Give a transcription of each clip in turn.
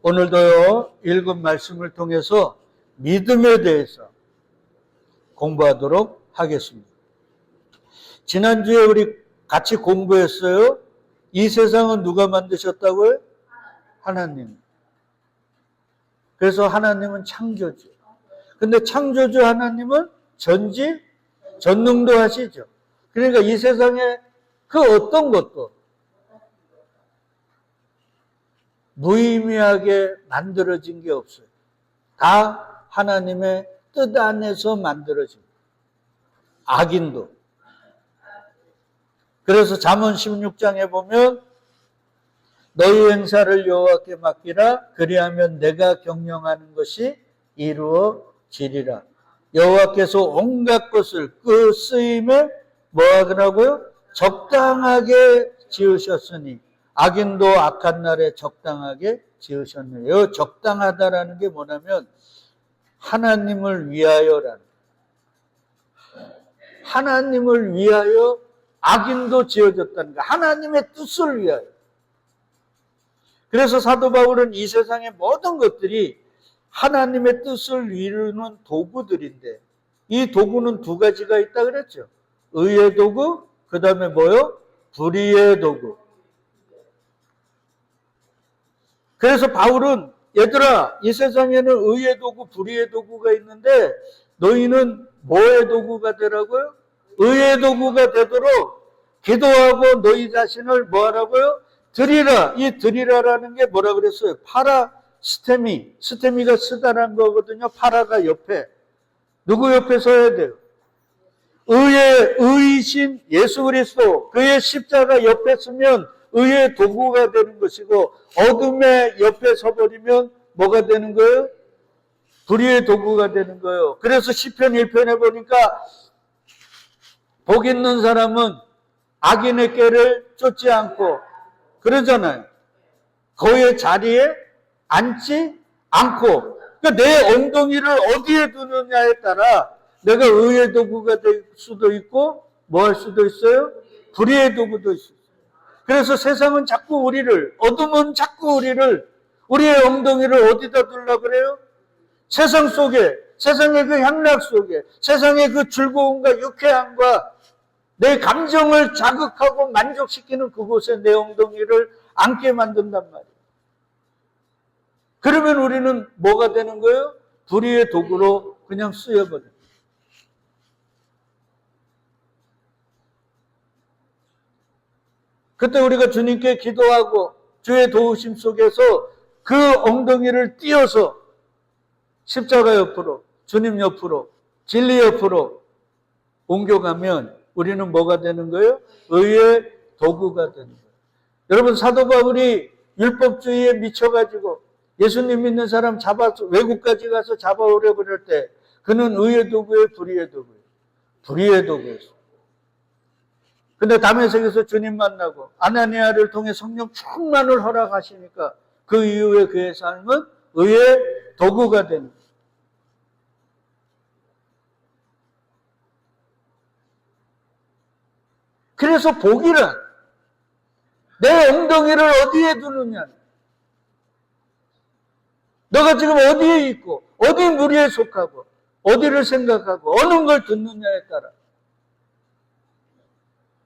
오늘도요, 읽은 말씀을 통해서 믿음에 대해서 공부하도록 하겠습니다. 지난주에 우리 같이 공부했어요. 이 세상은 누가 만드셨다고요? 하나님. 그래서 하나님은 창조주. 근데 창조주 하나님은 전능도 하시죠. 그러니까 이 세상에 그 어떤 것도 무의미하게 만들어진 게 없어요. 다 하나님의 뜻 안에서 만들어진 거예요. 악인도. 그래서 잠언 16장에 보면 너희 행사를 여호와께 맡기라. 그리하면 내가 경영하는 것이 이루어지리라. 여호와께서 온갖 것을 그 쓰임에 뭐하더라고요? 적당하게 지으셨으니 악인도 악한 날에 적당하게 지으셨네요. 적당하다라는 게 뭐냐면 하나님을 위하여라는, 하나님을 위하여 악인도 지어졌다는 거. 하나님의 뜻을 위하여. 그래서 사도 바울은 이 세상의 모든 것들이 하나님의 뜻을 이루는 도구들인데 이 도구는 두 가지가 있다 그랬죠. 의의 도구, 그 다음에 뭐요? 불의의 도구. 그래서 바울은 얘들아, 이 세상에는 의의 도구, 불의의 도구가 있는데 너희는 뭐의 도구가 되라고요? 의의 도구가 되도록 기도하고 너희 자신을 뭐하라고요? 드리라. 이 드리라라는 게 뭐라 그랬어요? 스테미가 쓰다라는 거거든요. 파라가 옆에. 누구 옆에 서야 돼요? 의이신 예수 그리스도, 그의 십자가 옆에 서면 의의 도구가 되는 것이고, 어둠의 옆에 서버리면 뭐가 되는 거예요? 불의의 도구가 되는 거예요. 그래서 시편 1편에 보니까 복 있는 사람은 악인의 꾀를 쫓지 않고 그러잖아요. 그의 자리에 앉지 않고. 그러니까 내 엉덩이를 어디에 두느냐에 따라 내가 의의 도구가 될 수도 있고 뭐 할 수도 있어요? 불의의 도구도 있어요. 그래서 세상은 자꾸 어둠은 자꾸 우리의 엉덩이를 어디다 두려고 그래요? 세상 속에, 세상의 그 향락 속에, 세상의 그 즐거움과 유쾌함과 내 감정을 자극하고 만족시키는 그곳에 내 엉덩이를 앉게 만든단 말이에요. 그러면 우리는 뭐가 되는 거예요? 불의의 도구로 그냥 쓰여버려요. 그때 우리가 주님께 기도하고 주의 도우심 속에서 그 엉덩이를 띄어서 십자가 옆으로, 주님 옆으로, 진리 옆으로 옮겨가면 우리는 뭐가 되는 거예요? 의의 도구가 되는 거예요. 여러분, 사도 바울이 율법주의에 미쳐가지고 예수님 믿는 사람 외국까지 가서 잡아오려고 그럴 때 그는 의의 도구예요? 불의의 도구예요? 불의의 도구였어요. 근데 다메섹에서 주님 만나고 아나니아를 통해 성령 충만을 허락하시니까 그 이후에 그의 삶은 의의 도구가 되는 거예요. 그래서 복이란 내 엉덩이를 어디에 두느냐, 너가 지금 어디에 있고 어디 무리에 속하고 어디를 생각하고 어느 걸 듣느냐에 따라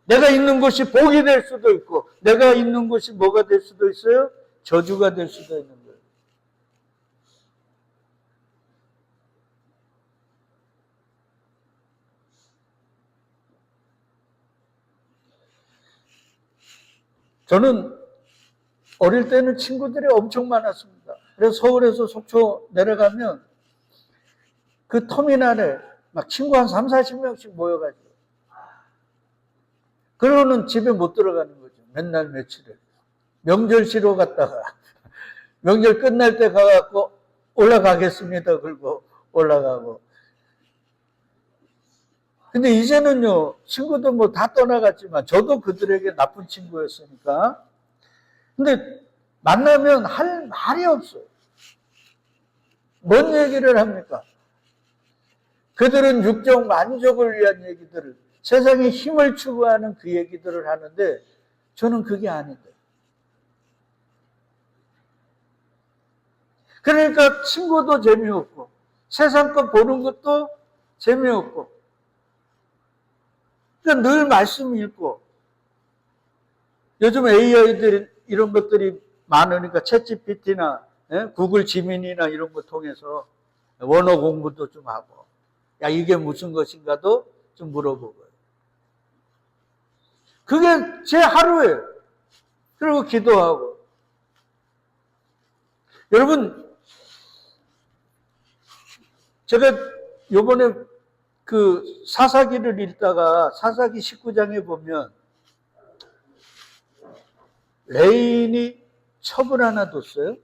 내가 있는 곳이 복이 될 수도 있고 내가 있는 곳이 뭐가 될 수도 있어요? 저주가 될 수도 있는 거예요. 저는 어릴 때는 친구들이 엄청 많았습니다. 그래서 서울에서 속초 내려가면 그 터미널에 막 친구 한 3, 40명씩 모여가지고 그러고는 집에 못 들어가는 거죠. 맨날 며칠을. 명절 쉬러 갔다가 명절 끝날 때 가갖고 올라가겠습니다. 그리고 올라가고. 근데 이제는요, 친구도 뭐 다 떠나갔지만 저도 그들에게 나쁜 친구였으니까. 근데 만나면 할 말이 없어요. 뭔 얘기를 합니까? 그들은 육적 만족을 위한 얘기들을, 세상에 힘을 추구하는 그 얘기들을 하는데 저는 그게 아닌데. 그러니까 친구도 재미없고 세상 거 보는 것도 재미없고 그러니까 늘 말씀 읽고 요즘 AI들 이런 것들이 많으니까 챗GPT나 구글 지민이나 이런 거 통해서 원어 공부도 좀 하고 야 이게 무슨 것인가도 좀 물어보고요. 그게 제 하루예요. 그리고 기도하고. 여러분 제가 요번에 그 사사기를 읽다가 사사기 19장에 보면 레인이 첩을 하나 뒀어요.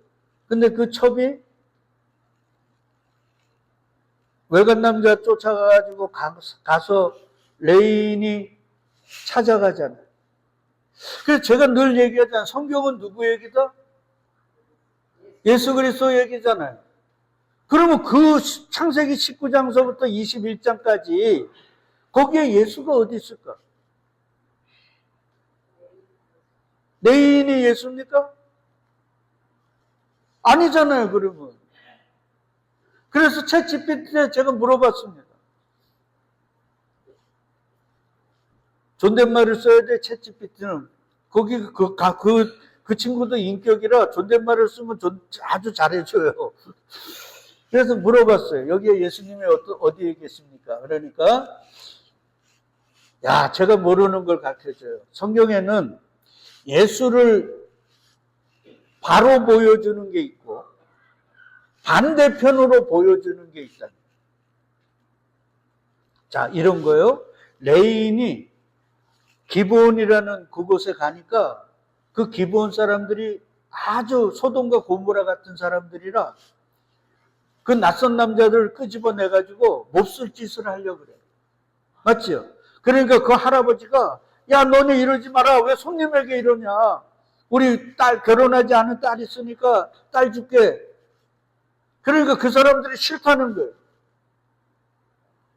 근데 그 첩이 외간 남자 쫓아가가지고 가서 레인이 찾아가잖아요. 그래서 제가 늘 얘기하잖아요. 성경은 누구 얘기다? 예수 그리스도 얘기잖아요. 그러면 그 창세기 19장서부터 21장까지 거기에 예수가 어디 있을까? 레인이 예수입니까? 아니잖아요, 그러면. 그래서 챗GPT에 제가 물어봤습니다. 존댓말을 써야 돼, 챗GPT는. 거기 그 친구도 인격이라 존댓말을 쓰면 아주 잘해줘요. 그래서 물어봤어요. 여기에 예수님이 어디에 계십니까? 그러니까, 야, 제가 모르는 걸 가르쳐줘요. 성경에는 예수를 바로 보여주는 게 있고, 반대편으로 보여주는 게 있다. 자, 이런 거요. 레인이 기브온이라는 그곳에 가니까 그 기브온 사람들이 아주 소돔과 고모라 같은 사람들이라 그 낯선 남자들을 끄집어내가지고 몹쓸 짓을 하려고 그래요. 맞죠? 그러니까 그 할아버지가 야 너네 이러지 마라. 왜 손님에게 이러냐. 우리 딸 결혼하지 않은 딸 있으니까 딸 줄게. 그러니까 그 사람들이 싫다는 거예요.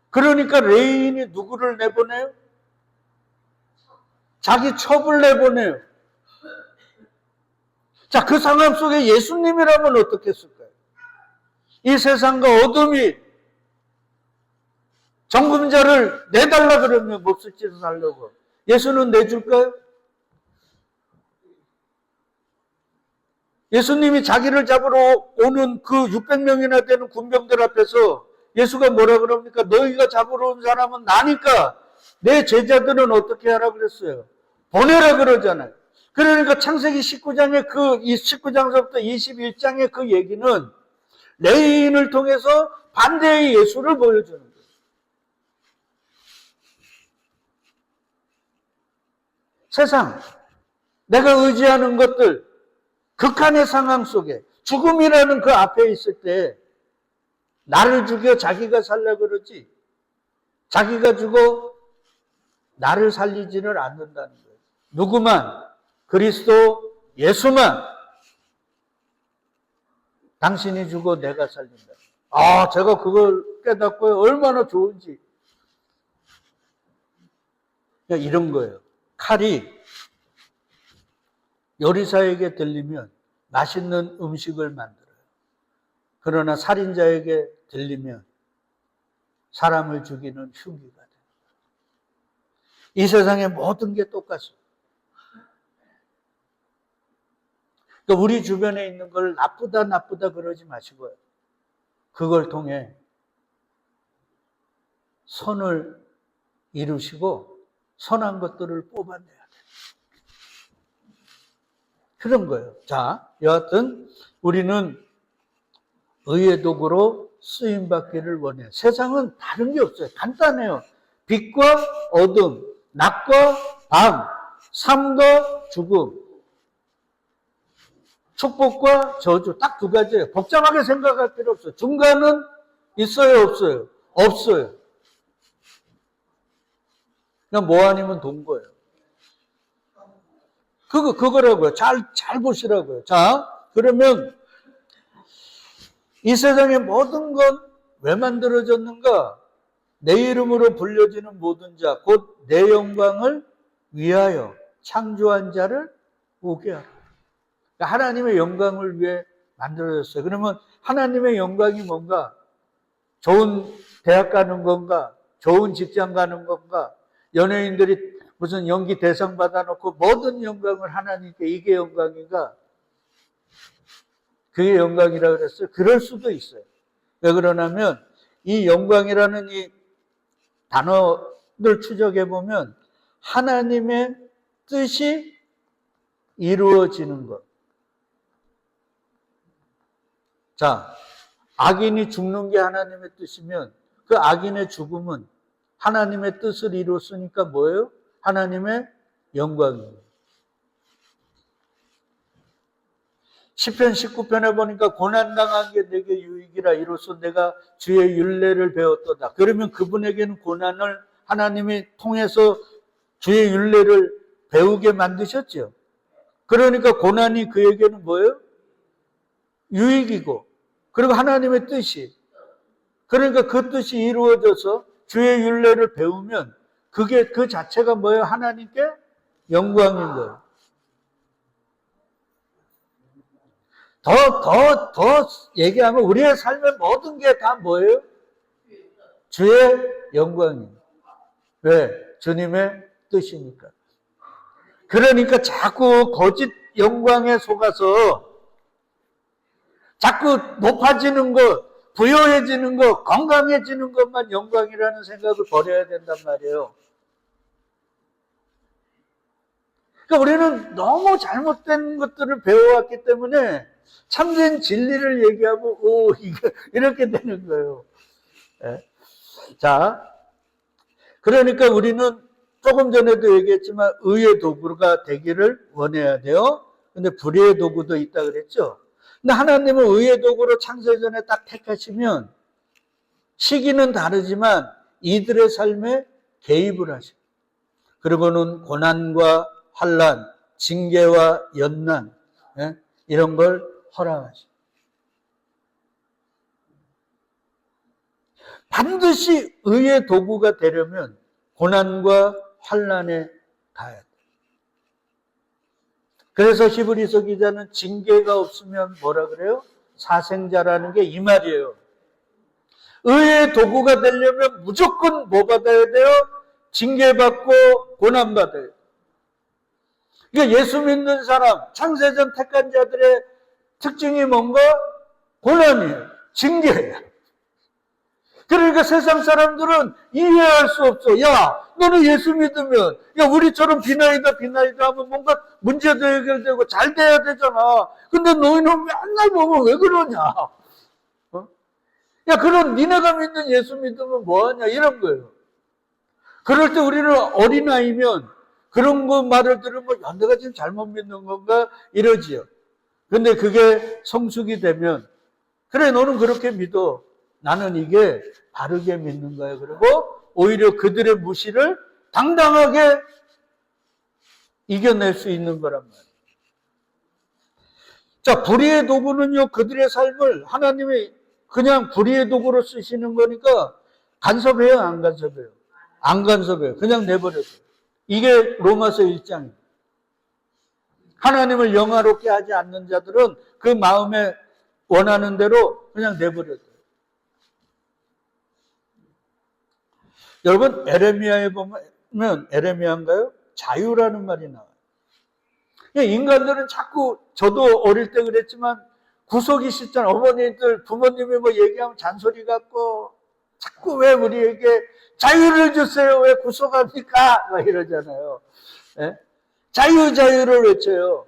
그러니까 레인이 누구를 내보내요? 자기 첩을 내보내요. 자, 그 상황 속에 예수님이라면 어떻겠을까요? 이 세상과 어둠이 정금자를 내달라 그러면 몹쓸 짓을 하려고. 예수는 내줄까요? 예수님이 자기를 잡으러 오는 그 600명이나 되는 군병들 앞에서 예수가 뭐라 그럽니까? 너희가 잡으러 온 사람은 나니까 내 제자들은 어떻게 하라 그랬어요? 보내라 그러잖아요. 그러니까 창세기 19장의 이 19장서부터 21장의 그 얘기는 레인을 통해서 반대의 예수를 보여주는 거예요. 세상, 내가 의지하는 것들, 극한의 상황 속에 죽음이라는 그 앞에 있을 때 나를 죽여 자기가 살려 그러지 자기가 죽어 나를 살리지를 않는다는 거예요. 누구만 그리스도 예수만 당신이 죽어 내가 살린다. 아, 제가 그걸 깨닫고요. 얼마나 좋은지. 그러니까 이런 거예요. 칼이 요리사에게 들리면 맛있는 음식을 만들어요. 그러나 살인자에게 들리면 사람을 죽이는 흉기가 돼요. 이 세상의 모든 게 똑같습니다. 그러니까 우리 주변에 있는 걸 나쁘다 그러지 마시고요. 그걸 통해 선을 이루시고 선한 것들을 뽑아내야 돼요. 그런 거예요. 자, 여하튼 우리는 의의 도구로 쓰임받기를 원해요. 세상은 다른 게 없어요. 간단해요. 빛과 어둠, 낮과 밤, 삶과 죽음, 축복과 저주 딱 두 가지예요. 복잡하게 생각할 필요 없어요. 중간은 있어요, 없어요? 없어요. 그냥 뭐 아니면 돈 거예요. 그거라고요. 잘 보시라고요. 자, 그러면 이 세상의 모든 건 왜 만들어졌는가? 내 이름으로 불려지는 모든 자, 곧 내 영광을 위하여 창조한 자를 오게 하라. 그러니까 하나님의 영광을 위해 만들어졌어요. 그러면 하나님의 영광이 뭔가? 좋은 대학 가는 건가? 좋은 직장 가는 건가? 연예인들이 무슨 연기 대상 받아놓고 모든 영광을 하나님께, 이게 영광인가? 그게 영광이라고 그랬어요. 그럴 수도 있어요. 왜 그러냐면 이 영광이라는 이 단어를 추적해 보면 하나님의 뜻이 이루어지는 것. 자, 악인이 죽는 게 하나님의 뜻이면 그 악인의 죽음은 하나님의 뜻을 이뤘으니까 뭐예요? 하나님의 영광이에요. 시편 19편에 보니까 고난당한 게 내게 유익이라, 이로써 내가 주의 율례를 배웠도다. 그러면 그분에게는 고난을 하나님이 통해서 주의 율례를 배우게 만드셨죠. 그러니까 고난이 그에게는 뭐예요? 유익이고, 그리고 하나님의 뜻이, 그러니까 그 뜻이 이루어져서 주의 율례를 배우면 그게 그 자체가 뭐예요? 하나님께 영광인 거예요. 더 얘기하면 우리의 삶의 모든 게 다 뭐예요? 주의 영광이에요. 왜? 주님의 뜻이니까. 그러니까 자꾸 거짓 영광에 속아서 자꾸 높아지는 것, 부여해지는 것, 건강해지는 것만 영광이라는 생각을 버려야 된단 말이에요. 그러니까 우리는 너무 잘못된 것들을 배워왔기 때문에 참된 진리를 얘기하고 이렇게 되는 거예요. 네. 자, 그러니까 우리는 조금 전에도 얘기했지만 의의 도구가 되기를 원해야 돼요. 근데 불의의 도구도 있다 그랬죠. 근데 하나님은 의의 도구로 창세전에 딱 택하시면 시기는 다르지만 이들의 삶에 개입을 하셔요. 그리고는 고난과 환난, 징계와 연난, 이런 걸 허락하셔요. 반드시 의의 도구가 되려면 고난과 환난에 가야 돼. 그래서 히브리서 기자는 징계가 없으면 뭐라 그래요? 사생자라는 게 이 말이에요. 의의 도구가 되려면 무조건 뭐 받아야 돼요? 징계받고 고난받아야 돼요. 그러니까 예수 믿는 사람, 창세전 택한 자들의 특징이 뭔가? 고난이에요. 징계예요. 그러니까 세상 사람들은 이해할 수 없어. 야, 너는 예수 믿으면, 야, 우리처럼 비나이다 하면 뭔가 문제도 해결되고 잘 돼야 되잖아. 근데 너희는 맨날 보면 왜 그러냐? 야, 그런 니네가 믿는 예수 믿으면 뭐하냐? 이런 거예요. 그럴 때 우리는 어린아이면 그런 거 말을 들으면, 야, 내가 지금 잘못 믿는 건가? 이러지요. 근데 그게 성숙이 되면, 그래, 너는 그렇게 믿어. 나는 이게 바르게 믿는 거예요. 그리고 오히려 그들의 무시를 당당하게 이겨낼 수 있는 거란 말이에요. 자, 불의의 도구는요, 그들의 삶을 하나님이 그냥 불의의 도구로 쓰시는 거니까 간섭해요, 안 간섭해요? 안 간섭해요. 그냥 내버려둬요. 이게 로마서 1장이에요. 하나님을 영화롭게 하지 않는 자들은 그 마음에 원하는 대로 그냥 내버려둬요. 여러분, 에레미야에 보면, 에레미야인가요? 자유라는 말이 나와요. 인간들은 자꾸, 저도 어릴 때 그랬지만, 구속이 싫잖아. 어머니들, 부모님이 뭐 얘기하면 잔소리 같고, 자꾸 왜 우리에게 자유를 주세요? 왜 구속합니까? 막 이러잖아요. 네? 자유를 외쳐요.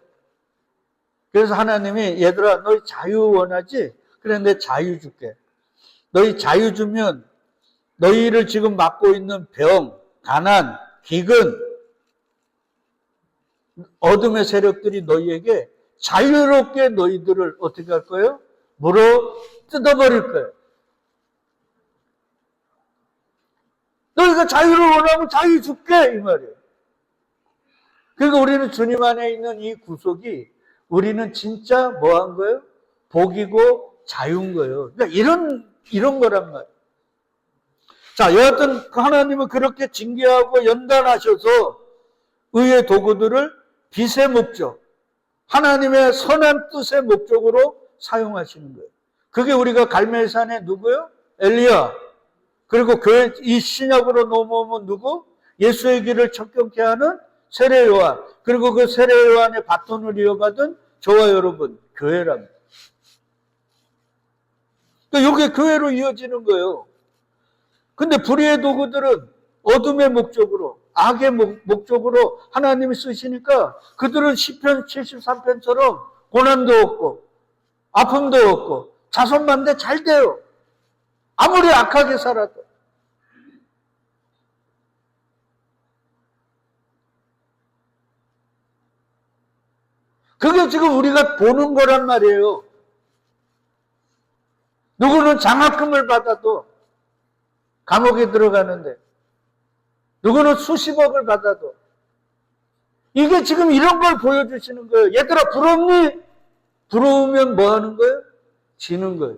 그래서 하나님이, 얘들아, 너희 자유 원하지? 그래, 내 자유 줄게. 너희 자유 주면, 너희를 지금 맡고 있는 병, 가난, 기근, 어둠의 세력들이 너희에게 자유롭게 너희들을 어떻게 할 거예요? 물어 뜯어버릴 거예요. 너희가 자유를 원하면 자유 줄게, 이 말이에요. 그러니까 우리는 주님 안에 있는 이 구속이 우리는 진짜 뭐 한 거예요? 복이고 자유인 거예요. 그러니까 이런 거란 말이에요. 자, 여하튼 하나님은 그렇게 징계하고 연단하셔서 의의 도구들을 빛의 목적, 하나님의 선한 뜻의 목적으로 사용하시는 거예요. 그게 우리가 갈멜산의 누구요? 엘리야. 그리고 교회 이 신약으로 넘어오면 누구? 예수의 길을 척경케 하는 세례 요한. 그리고 그 세례 요한의 바톤을 이어받은 저와 여러분, 교회랍니다. 그러니까 이게 교회로 이어지는 거예요. 근데 불의의 도구들은 어둠의 목적으로, 악의 목적으로 하나님이 쓰시니까 그들은 시편 73편처럼 고난도 없고 아픔도 없고 자손만대 잘 돼요. 아무리 악하게 살아도. 그게 지금 우리가 보는 거란 말이에요. 누구는 장학금을 받아도 감옥에 들어가는데, 누구는 수십억을 받아도, 이게 지금 이런 걸 보여주시는 거예요. 얘들아, 부럽니? 부러우면 뭐 하는 거예요? 지는 거예요.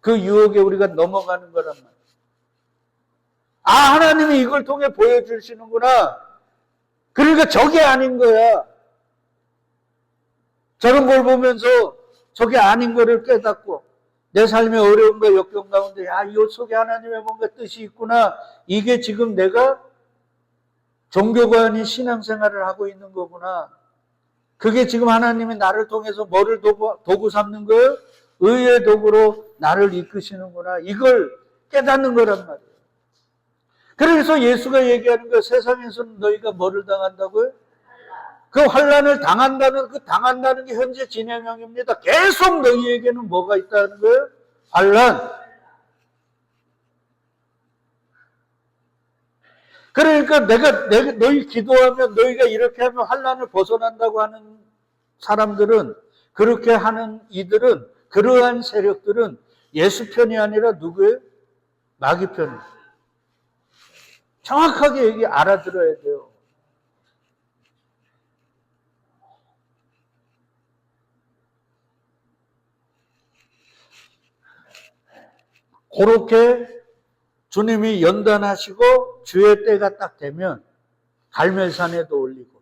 그 유혹에 우리가 넘어가는 거란 말이에요. 아, 하나님이 이걸 통해 보여주시는구나. 그러니까 저게 아닌 거야. 저런 걸 보면서 저게 아닌 거를 깨닫고, 내 삶의 어려움과 역경 가운데, 야, 이 속에 하나님의 뭔가 뜻이 있구나. 이게 지금 내가 종교가 아닌 신앙생활을 하고 있는 거구나. 그게 지금 하나님이 나를 통해서 뭐를 도구 삼는 거예요? 의의 도구로 나를 이끄시는구나. 이걸 깨닫는 거란 말이에요. 그래서 예수가 얘기하는 거, 세상에서는 너희가 뭐를 당한다고요? 그 환난을 당한다는, 그 당한다는 게 현재 진행형입니다. 계속 너희에게는 뭐가 있다는 거예요? 환난. 그러니까 내가 너희 기도하면, 너희가 이렇게 하면 환난을 벗어난다고 하는 사람들은, 그렇게 하는 이들은, 그러한 세력들은 예수 편이 아니라 누구예요? 마귀 편이에요. 정확하게 알아들어야 돼요. 그렇게 주님이 연단하시고 주의 때가 딱 되면 갈멜산에도 올리고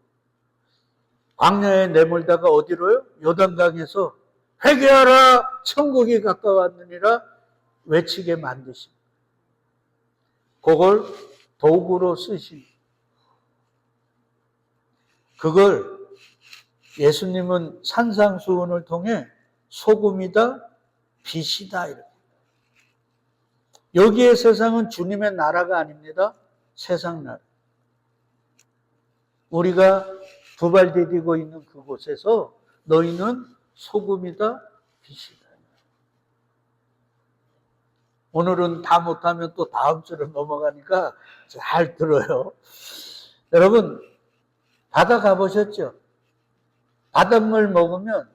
광야에 내몰다가 어디로요? 요단강에서 회개하라 천국이 가까웠느니라 외치게 만드십니다. 그걸 도구로 쓰십니다. 그걸 예수님은 산상수훈을 통해 소금이다, 빛이다 이렇게. 여기에 세상은 주님의 나라가 아닙니다. 세상 나라. 우리가 두 발 디디고 있는 그곳에서 너희는 소금이다, 빛이다. 오늘은 다 못하면 또 다음 주로 넘어가니까 잘 들어요. 여러분, 바다 가보셨죠? 바닷물 먹으면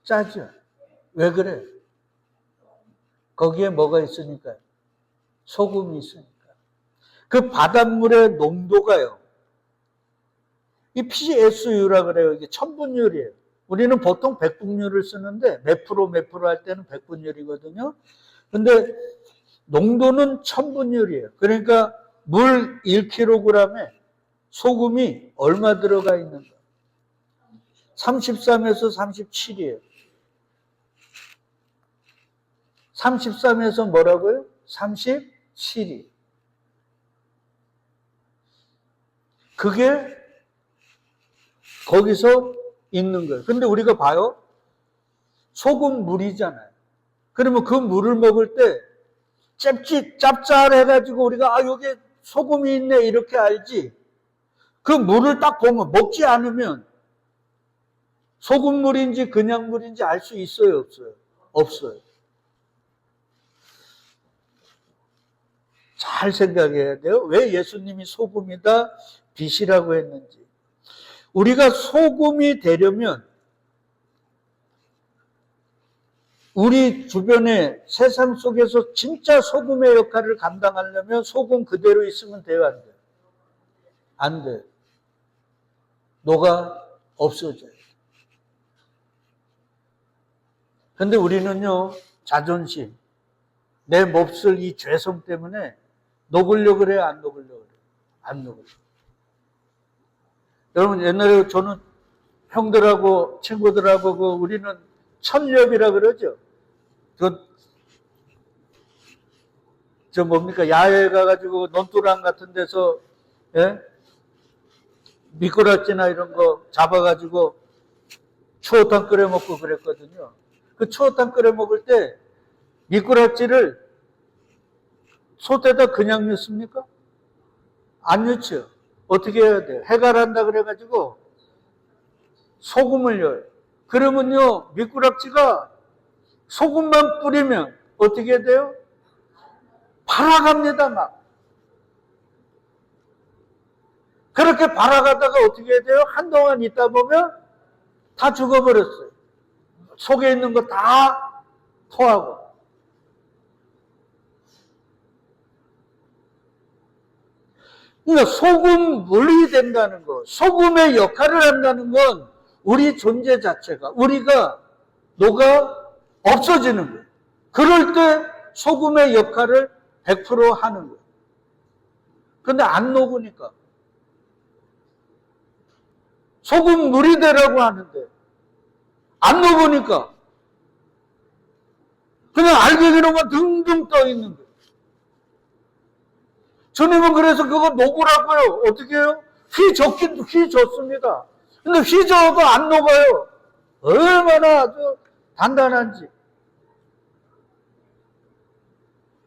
짜죠. 왜 그래? 거기에 뭐가 있으니까요? 소금이 있으니까. 그 바닷물의 농도가요. 이 PSU라 그래요. 이게 천분율이에요. 우리는 보통 백분율을 쓰는데 몇 프로 할 때는 백분율이거든요. 근데 농도는 천분율이에요. 그러니까 물 1kg에 소금이 얼마 들어가 있는가? 33에서 37이에요. 33에서 뭐라고요? 37이. 그게 거기서 있는 거예요. 근데 우리가 봐요. 소금 물이잖아요. 그러면 그 물을 먹을 때 짭짤해가지고 우리가 아 여기 소금이 있네 이렇게 알지. 그 물을 딱 보면 먹지 않으면 소금물인지 그냥 물인지 알 수 있어요? 없어요? 없어요. 잘 생각해야 돼요. 왜 예수님이 소금이다, 빛이라고 했는지. 우리가 소금이 되려면 우리 주변에 세상 속에서 진짜 소금의 역할을 감당하려면 소금 그대로 있으면 돼요, 안 돼요? 안 돼요. 녹아 없어져요. 근데 우리는요, 자존심, 내 몹쓸 이 죄성 때문에 녹으려고 그래요, 안 녹으려고 그래요? 안 녹으려고. 여러분, 옛날에 저는 형들하고 친구들하고 우리는 천렵이라 그러죠. 저 뭡니까? 야외 가가지고 논두랑 같은 데서, 예? 미꾸라지나 이런 거 잡아가지고 추어탕 끓여 먹고 그랬거든요. 그 추어탕 끓여 먹을 때 미꾸라지를 솥에다 그냥 넣습니까? 안 넣죠. 어떻게 해야 돼요? 해갈한다 그래가지고 소금을 넣어요. 그러면요, 미꾸라지가 소금만 뿌리면 어떻게 돼요? 발아갑니다, 막. 그렇게 발아가다가 어떻게 돼요? 한동안 있다 보면 다 죽어버렸어요. 속에 있는 거 다 토하고. 그러니까 소금물이 된다는 거, 소금의 역할을 한다는 건 우리 존재 자체가, 우리가 녹아 없어지는 거예요. 그럴 때 소금의 역할을 100% 하는 거예요. 근데 안 녹으니까. 소금물이 되라고 하는데 안 녹으니까 그냥 알갱이로만 둥둥 떠 있는 거예요. 주님은 그래서 그거 녹으라고요. 어떻게 해요? 휘젓긴 휘젓습니다. 근데 휘저어도 안 녹아요. 얼마나 아주 단단한지.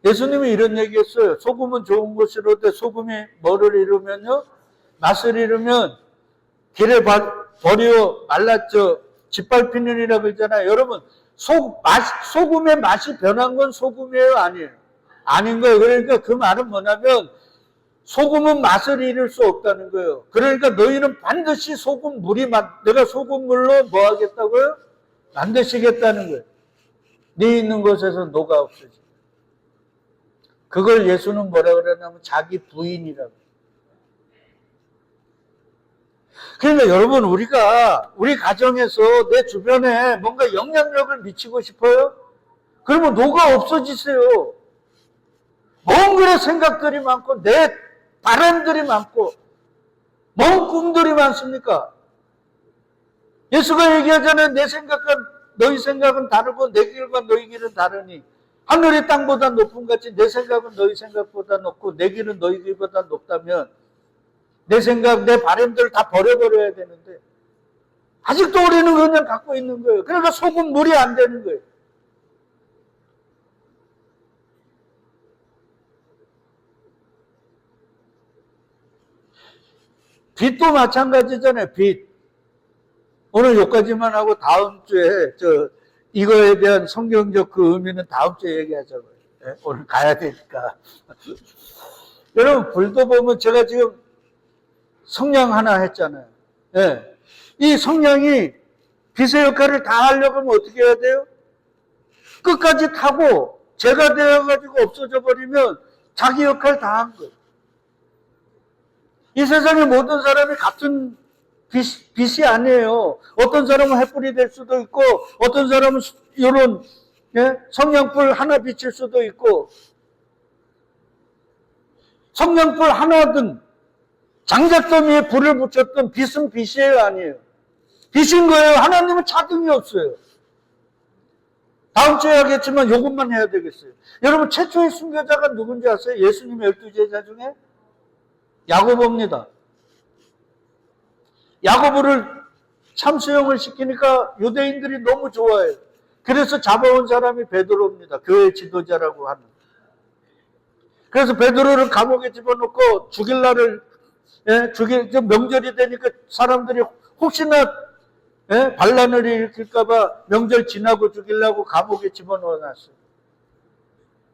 예수님이 이런 얘기했어요. 소금은 좋은 것이로되 소금이 뭐를 이루면요? 맛을 이루면 길에 버려 말랐죠. 짓밟히느니라 그러잖아요. 여러분, 소금의 맛이 변한 건 소금이에요? 아니에요? 아닌 거예요. 그러니까 그 말은 뭐냐면 소금은 맛을 잃을 수 없다는 거예요. 그러니까 너희는 반드시 소금물이 내가 소금물로 뭐 하겠다고요? 만드시겠다는 거예요. 네 있는 곳에서 녹아 없어지. 그걸 예수는 뭐라 그러냐면 자기 부인이라고. 그러니까 여러분, 우리 가정에서 내 주변에 뭔가 영향력을 미치고 싶어요? 그러면 녹아 없어지세요. 먼 그래 생각들이 많고 내 바람들이 많고 먼 꿈들이 많습니까? 예수가 얘기하잖아요. 내 생각과 너희 생각은 다르고 내 길과 너희 길은 다르니 하늘이 땅보다 높은 같이 내 생각은 너희 생각보다 높고 내 길은 너희 길보다 높다면 내 생각, 내 바람들을 다 버려버려야 되는데 아직도 우리는 그냥 갖고 있는 거예요. 그러니까 소금물이 안 되는 거예요. 빛도 마찬가지잖아요. 빛. 오늘 여기까지만 하고 다음 주에 이거에 대한 성경적 그 의미는 다음 주에 얘기하자고요. 네? 오늘 가야 되니까. 여러분, 불도 보면 제가 지금 성냥 하나 했잖아요. 네. 이 성냥이 빛의 역할을 다 하려고 하면 어떻게 해야 돼요? 끝까지 타고 죄가 되어가지고 없어져 버리면 자기 역할 다 한 거예요. 이 세상의 모든 사람이 같은 빛이 아니에요. 어떤 사람은 횃불이 될 수도 있고 어떤 사람은 이런 성냥불 하나 비칠 수도 있고 성냥불 하나든 장작더미에 불을 붙였던 빛은 빛이에요? 아니에요? 빛인 거예요. 하나님은 차등이 없어요. 다음 주에 하겠지만 이것만 해야 되겠어요. 여러분, 최초의 순교자가 누군지 아세요? 예수님 12제자 중에? 야고보입니다. 야고보를 참수형을 시키니까 유대인들이 너무 좋아해요. 그래서 잡아온 사람이 베드로입니다. 교회 지도자라고 하는. 그래서 베드로를 감옥에 집어넣고 죽일 날을 명절이 되니까 사람들이 혹시나 반란을 일으킬까봐 명절 지나고 죽이려고 감옥에 집어넣어놨어요.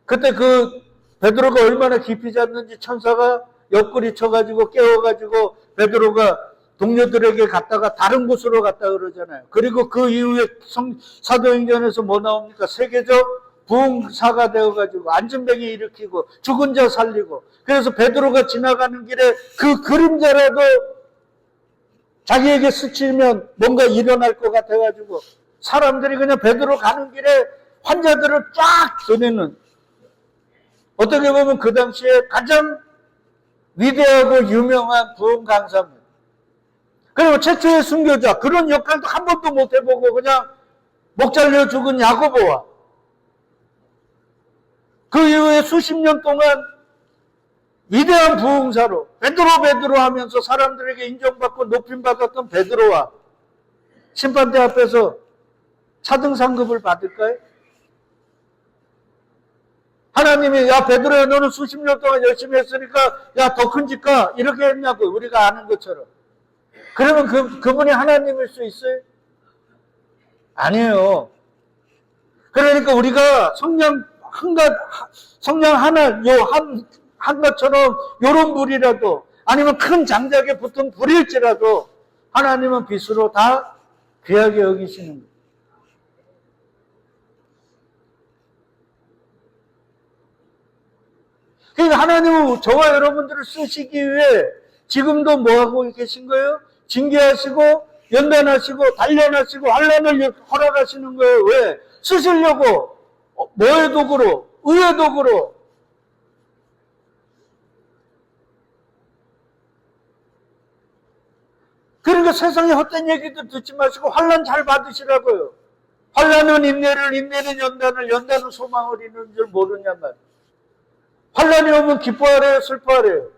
그때 그 베드로가 얼마나 깊이 잤는지 천사가 옆구리 쳐가지고 깨워가지고 베드로가 동료들에게 갔다가 다른 곳으로 갔다 그러잖아요. 그리고 그 이후에 사도행전에서 뭐 나옵니까? 세계적 부흥사가 되어가지고 안전병이 일으키고 죽은 자 살리고. 그래서 베드로가 지나가는 길에 그 그림자라도 자기에게 스치면 뭔가 일어날 것 같아가지고 사람들이 그냥 베드로 가는 길에 환자들을 쫙 전해는, 어떻게 보면 그 당시에 가장 위대하고 유명한 부흥 강사입니다. 그리고 최초의 순교자, 그런 역할도 한 번도 못 해보고 그냥 목 잘려 죽은 야고보와 그 이후에 수십 년 동안 위대한 부흥사로 베드로 하면서 사람들에게 인정받고 높임받았던 베드로와 심판대 앞에서 차등 상급을 받을까요? 하나님이 야 베드로야 너는 수십 년 동안 열심히 했으니까 야 더 큰 집 가 이렇게 했냐고 우리가 아는 것처럼. 그러면 그분이 하나님일 수 있어요? 아니에요. 그러니까 우리가 성령 하나 한 것처럼 요런 불이라도 아니면 큰 장작에 붙은 불일지라도 하나님은 빛으로 다 귀하게 여기시는 거예요. 그러니까 하나님은 저와 여러분들을 쓰시기 위해 지금도 뭐하고 계신 거예요? 징계하시고 연단하시고 단련하시고 환난을 허락하시는 거예요. 왜? 쓰시려고. 뭐의 도구로? 의의 도구로. 그러니까 세상에 헛된 얘기도 듣지 마시고 환난 잘 받으시라고요. 환난은 인내를, 인내는 연단을, 연단은 소망을 이루는 줄 모르냐 말이에요. 환난이 오면 기뻐하래요, 슬퍼하래요?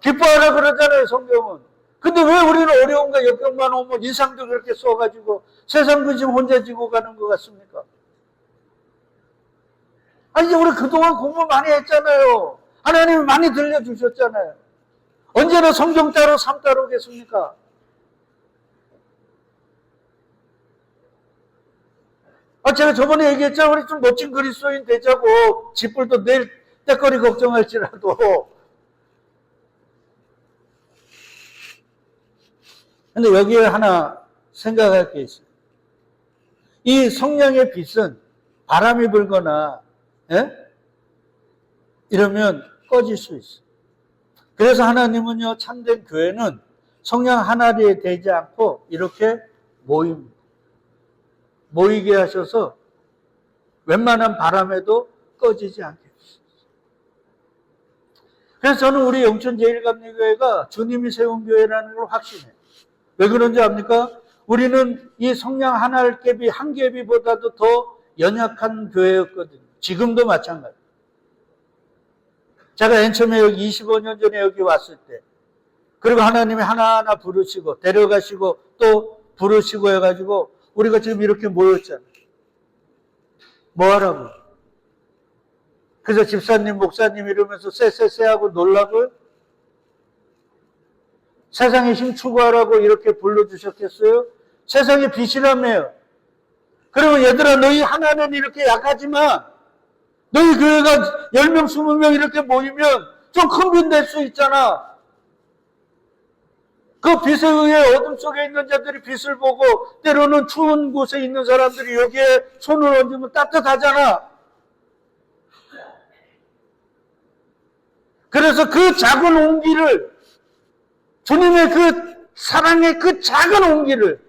기뻐하라 그러잖아요, 성경은. 근데 왜 우리는 어려움과 역경만 오면 인상도 그렇게 써가지고 세상 근심 혼자 지고 가는 것 같습니까? 아니, 우리 그동안 공부 많이 했잖아요. 하나님이 많이 들려주셨잖아요. 언제나 성경 따로 삶 따로겠습니까? 제가 저번에 얘기했잖아요. 우리 좀 멋진 그리스도인 되자고. 집불도 내일 때거리 걱정할지라도. 근데 여기에 하나 생각할 게 있어요. 이 성령의 빛은 바람이 불거나 이러면 꺼질 수 있어요. 그래서 하나님은요, 참된 교회는 성령 하나리에 되지 않고 이렇게 모이게 하셔서 웬만한 바람에도 꺼지지 않게 해주셨어요. 그래서 저는 우리 영천제일감리교회가 주님이 세운 교회라는 걸 확신해요. 왜 그런지 압니까? 우리는 이 성령 한 갭이보다도 더 연약한 교회였거든요. 지금도 마찬가지. 제가 맨 처음에 여기 25년 전에 여기 왔을 때, 그리고 하나님이 하나하나 부르시고, 데려가시고, 또 부르시고 해가지고, 우리가 지금 이렇게 모였잖아요. 뭐 하라고? 그래서 집사님, 목사님 이러면서 쎄쎄쎄 하고 놀라고요? 세상의 힘 추구하라고 이렇게 불러주셨겠어요? 세상의 빛이라며요. 그러면 얘들아 너희 하나는 이렇게 약하지만 너희 교회가 10명, 20명 이렇게 모이면 좀 큰 빛 낼 수 있잖아. 그 빛에 의해 어둠 속에 있는 자들이 빛을 보고 때로는 추운 곳에 있는 사람들이 여기에 손을 얹으면 따뜻하잖아. 그래서 그 작은 온기를 주님의 그 사랑의 그 작은 온기를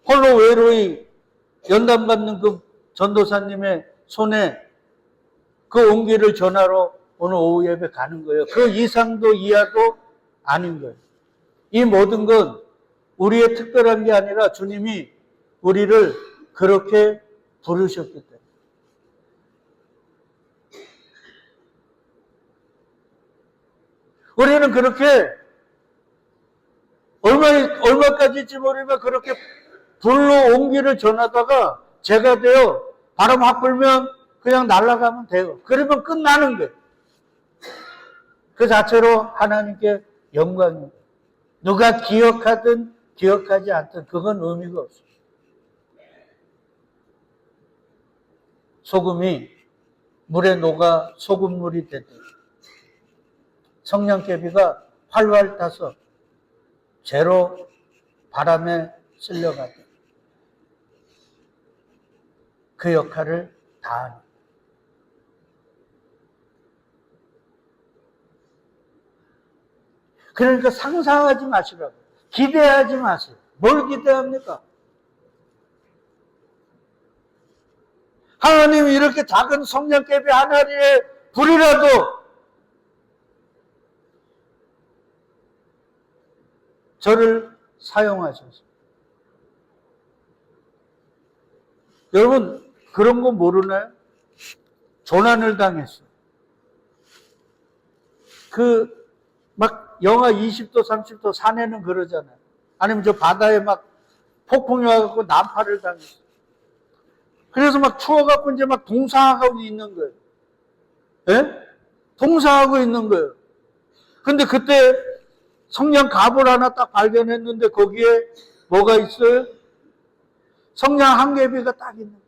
홀로 외로이 연단받는 그 전도사님의 손에 그 온기를 전하러 오늘 오후 예배 가는 거예요. 그 이상도 이하도 아닌 거예요. 이 모든 건 우리의 특별한 게 아니라 주님이 우리를 그렇게 부르셨기 때문에. 우리는 그렇게 얼마까지일지 모르면 그렇게 불로 온기를 전하다가 제가 되어 바람 확 불면 그냥 날아가면 돼요. 그러면 끝나는 거예요. 그 자체로 하나님께 영광입니다. 누가 기억하든 기억하지 않든 그건 의미가 없습니다. 소금이 물에 녹아 소금물이 되듯 성냥개비가 활활 타서 재로 바람에 쓸려가듯 그 역할을 다하는. 그러니까 상상하지 마시라고. 기대하지 마세요. 뭘 기대합니까? 하나님이 이렇게 작은 성냥개비 하나리에 불이라도 저를 사용하셔서. 여러분 그런 거 모르나요? 조난을 당했어요. 막 영하 20도 30도 산에는 그러잖아요. 아니면 저 바다에 막 폭풍이 와갖고 난파를 당했어요. 그래서 막 추워갖고 이제 막 동상하고 있는 거예요. 예? 동상하고 있는 거예요. 근데 그때 성냥 갑을 하나 딱 발견했는데 거기에 뭐가 있어요? 성냥 한 개비가 딱 있는 거예요.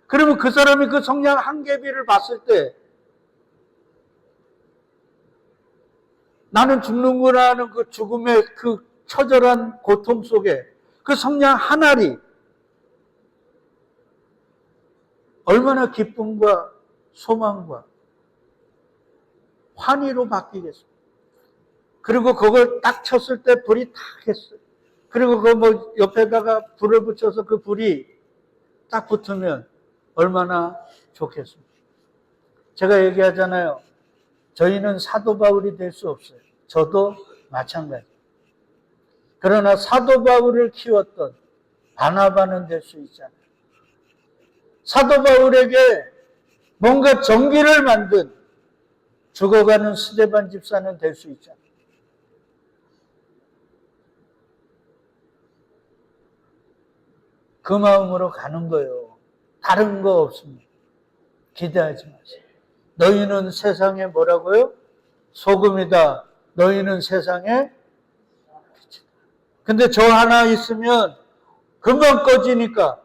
그러면 그 사람이 그 성냥 한 개비를 봤을 때 나는 죽는구나 하는 그 죽음의 그 처절한 고통 속에 그 성냥 한 알이 얼마나 기쁨과 소망과 환희로 바뀌겠어요. 그리고 그걸 딱 쳤을 때 불이 탁 했어요. 그리고 그 뭐 옆에다가 불을 붙여서 그 불이 딱 붙으면 얼마나 좋겠습니까? 제가 얘기하잖아요. 저희는 사도 바울이 될 수 없어요. 저도 마찬가지. 그러나 사도 바울을 키웠던 바나바는 될 수 있잖아요. 사도 바울에게 뭔가 전기를 만든 죽어가는 스데반 집사는 될 수 있잖아요. 그 마음으로 가는 거예요. 다른 거 없습니다. 기대하지 마세요. 너희는 세상에 뭐라고요? 소금이다. 너희는 세상에 빛이다. 근데 저 하나 있으면 금방 꺼지니까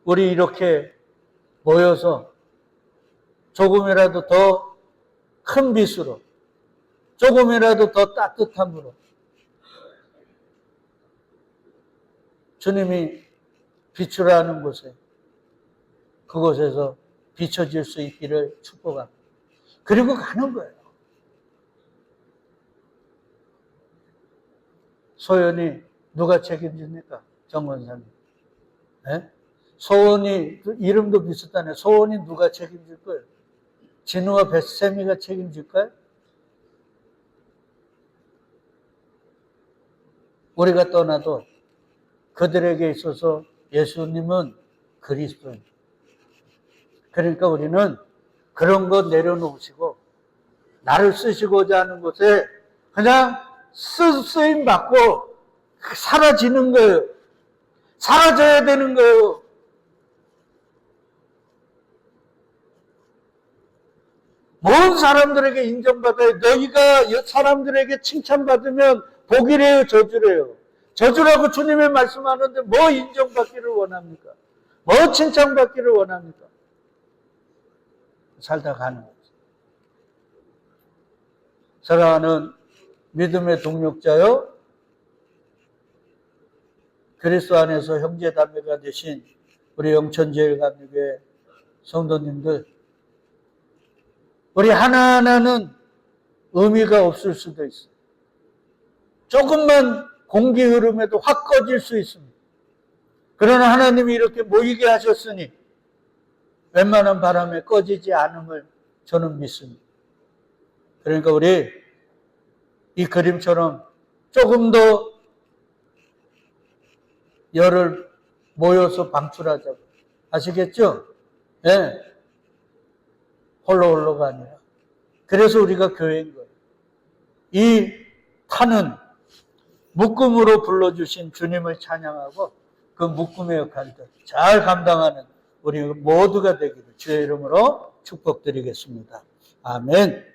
우리 이렇게 모여서 조금이라도 더 큰 빛으로, 조금이라도 더 따뜻함으로 주님이 비추라는 곳에 그곳에서 비춰질 수 있기를 축복합니다. 그리고 가는 거예요. 소연이 누가 책임집니까? 정권사님. 네? 소원이 이름도 비슷하네. 소원이 누가 책임질 거예요? 진우와 벳세미가 책임질까요? 우리가 떠나도 그들에게 있어서 예수님은 그리스도입니다. 그러니까 우리는 그런 것 내려놓으시고 나를 쓰시고자 하는 곳에 그냥 쓰임 받고 사라지는 거예요. 사라져야 되는 거예요. 모든 사람들에게 인정받아요. 너희가 사람들에게 칭찬받으면 복이래요, 저주래요. 저주라고 주님이 말씀하는데 뭐 인정받기를 원합니까? 뭐 칭찬받기를 원합니까? 살다 가는 거죠. 사랑하는 믿음의 동력자요, 그리스도 안에서 형제자매가 되신 우리 영천제일감리교회 성도님들, 우리 하나하나는 의미가 없을 수도 있어요. 조금만 공기 흐름에도 확 꺼질 수 있습니다. 그러나 하나님이 이렇게 모이게 하셨으니 웬만한 바람에 꺼지지 않음을 저는 믿습니다. 그러니까 우리 이 그림처럼 조금 더 열을 모여서 방출하자고. 아시겠죠? 네. 홀로가 아니라. 그래서 우리가 교회인 거예요. 이 타는 묶음으로 불러주신 주님을 찬양하고 그 묶음의 역할들 잘 감당하는 우리 모두가 되기를 주의 이름으로 축복드리겠습니다. 아멘.